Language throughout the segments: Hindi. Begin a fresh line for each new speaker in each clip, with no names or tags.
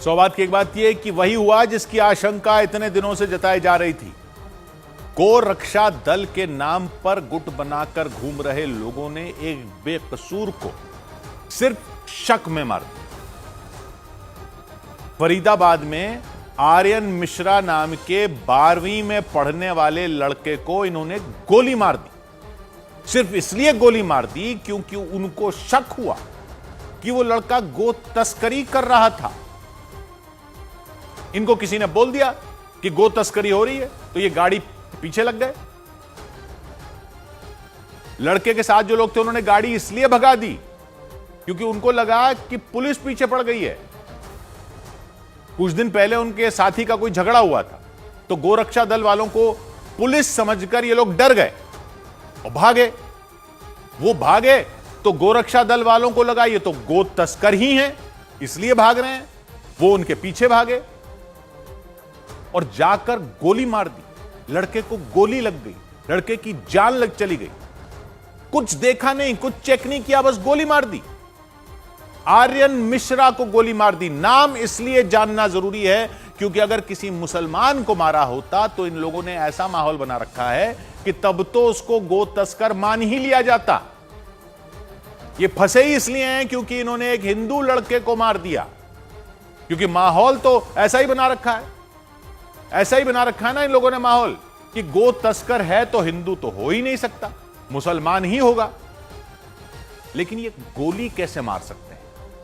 सौभाग्य की एक बात यह कि वही हुआ जिसकी आशंका इतने दिनों से जताई जा रही थी। गौ रक्षा दल के नाम पर गुट बनाकर घूम रहे लोगों ने एक बेकसूर को सिर्फ शक में मार दिया। फरीदाबाद में आर्यन मिश्रा नाम के 12वीं में पढ़ने वाले लड़के को इन्होंने गोली मार दी। सिर्फ इसलिए गोली मार दी क्योंकि उनको शक हुआ कि वो लड़का गो तस्करी कर रहा था। इनको किसी ने बोल दिया कि गो तस्करी हो रही है, तो ये गाड़ी पीछे लग गए। लड़के के साथ जो लोग थे उन्होंने गाड़ी इसलिए भगा दी क्योंकि उनको लगा कि पुलिस पीछे पड़ गई है। कुछ दिन पहले उनके साथी का कोई झगड़ा हुआ था, तो गोरक्षा दल वालों को पुलिस समझकर ये लोग डर गए और भागे। वो भागे तो गोरक्षा दल वालों को लगा ये तो गो तस्कर ही हैं, इसलिए भाग रहे हैं। वो उनके पीछे भागे और जाकर गोली मार दी। लड़के को गोली लग गई, लड़के की जान लग चली गई। कुछ देखा नहीं, कुछ चेक नहीं किया, बस गोली मार दी। आर्यन मिश्रा को गोली मार दी। नाम इसलिए जानना जरूरी है क्योंकि अगर किसी मुसलमान को मारा होता तो इन लोगों ने ऐसा माहौल बना रखा है कि तब तो उसको गो तस्कर मान ही लिया जाता। ये फंसे ही इसलिए हैं क्योंकि इन्होंने एक हिंदू लड़के को मार दिया, क्योंकि माहौल तो ऐसा ही बना रखा है। ऐसा ही बना रखा है ना इन लोगों ने माहौल कि गो तस्कर है तो हिंदू तो हो ही नहीं सकता, मुसलमान ही होगा। लेकिन ये गोली कैसे मार सकते हैं?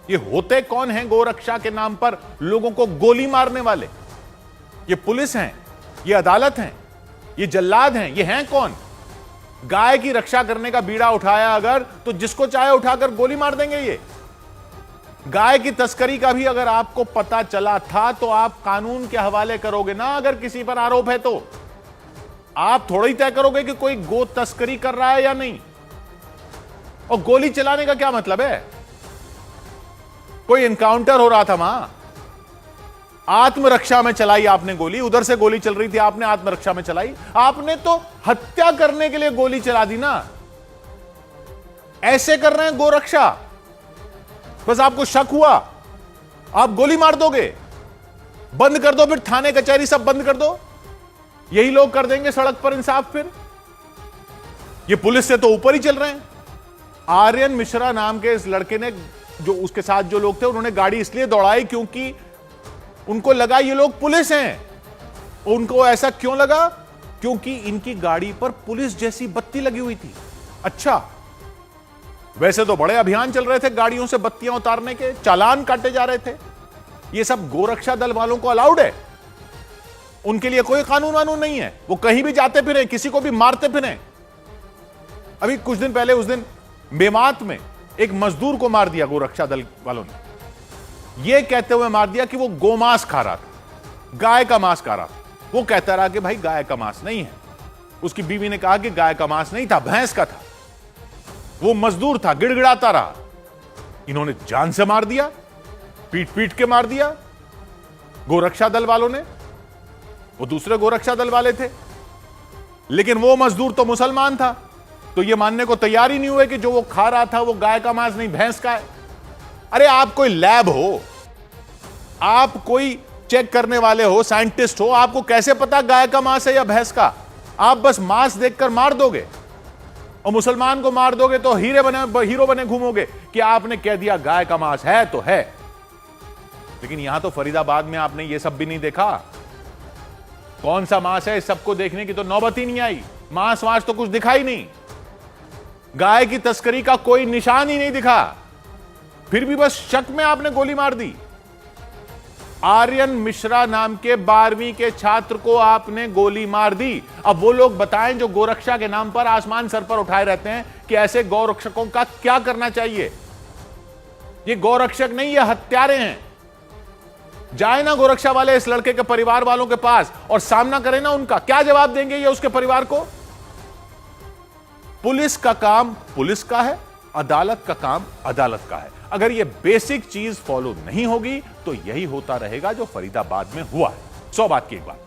ये होते कौन हैं गोरक्षा के नाम पर लोगों को गोली मारने वाले? ये पुलिस हैं, ये अदालत हैं, ये जल्लाद हैं, ये हैं कौन? गाय की रक्षा करने का बीड़ा उठाया अगर, तो जिसको चाहे उठाकर गोली मार देंगे। ये गाय की तस्करी का भी अगर आपको पता चला था तो आप कानून के हवाले करोगे ना। अगर किसी पर आरोप है तो आप थोड़ा ही तय करोगे कि कोई गो तस्करी कर रहा है या नहीं। और गोली चलाने का क्या मतलब है? कोई एनकाउंटर हो रहा था वहां, आत्मरक्षा में चलाई आपने गोली, उधर से गोली चल रही थी, आपने आत्मरक्षा में चलाई। आपने तो हत्या करने के लिए गोली चला दी ना। ऐसे कर रहे हैं गोरक्षा, बस आपको शक हुआ आप गोली मार दोगे। बंद कर दो, फिर थाने कचहरी सब बंद कर दो, यही लोग कर देंगे सड़क पर इंसाफ। फिर ये पुलिस से तो ऊपर ही चल रहे हैं। आर्यन मिश्रा नाम के इस लड़के ने, जो उसके साथ जो लोग थे, उन्होंने गाड़ी इसलिए दौड़ाई क्योंकि उनको लगा ये लोग पुलिस हैं। उनको ऐसा क्यों लगा? क्योंकि इनकी गाड़ी पर पुलिस जैसी बत्ती लगी हुई थी। अच्छा, वैसे तो बड़े अभियान चल रहे थे गाड़ियों से बत्तियां उतारने के, चालान काटे जा रहे थे। ये सब गोरक्षा दल वालों को अलाउड है, उनके लिए कोई कानून वानून नहीं है। वो कहीं भी जाते फिरें, किसी को भी मारते फिरें। अभी कुछ दिन पहले, उस दिन मेवात में एक मजदूर को मार दिया गोरक्षा दल वालों ने, यह कहते हुए मार दिया कि वो गोमांस खा रहा था, गाय का मांस खा रहा था। वो कहता रहा कि भाई गाय का मांस नहीं है। उसकी बीवी ने कहा कि गाय का मांस नहीं था, भैंस का था। वो मजदूर था, गिड़गिड़ाता रहा। इन्होंने जान से मार दिया, पीट पीट के मार दिया गोरक्षा दल वालों ने। वो दूसरे गोरक्षा दल वाले थे, लेकिन वो मजदूर तो मुसलमान था, तो ये मानने को तैयार ही नहीं हुए कि जो वो खा रहा था वो गाय का मांस नहीं, भैंस का है। अरे आप कोई लैब हो, आप कोई चेक करने वाले हो, साइंटिस्ट हो, आपको कैसे पता गाय का मांस है या भैंस का? आप बस मांस देखकर मार दोगे और मुसलमान को मार दोगे तो हीरो बने घूमोगे कि आपने कह दिया गाय का मांस है तो है। लेकिन यहां तो फरीदाबाद में आपने ये सब भी नहीं देखा। कौन सा मांस है, इस सबको देखने की तो नौबत ही नहीं आई। मांस वांस तो कुछ दिखा ही नहीं, गाय की तस्करी का कोई निशान ही नहीं दिखा। फिर भी बस शक में आपने गोली मार दी। आर्यन मिश्रा नाम के 12वीं के छात्र को आपने गोली मार दी। अब वो लोग बताएं जो गोरक्षा के नाम पर आसमान सर पर उठाए रहते हैं कि ऐसे गौरक्षकों का क्या करना चाहिए। ये गौरक्षक नहीं, ये हत्यारे हैं। जाए ना गोरक्षा वाले इस लड़के के परिवार वालों के पास और सामना करें ना उनका। क्या जवाब देंगे ये उसके परिवार को? पुलिस का काम पुलिस का है, अदालत का काम अदालत का है। अगर ये बेसिक चीज फॉलो नहीं होगी तो यही होता रहेगा जो फरीदाबाद में हुआ है। 100 बात की एक बात।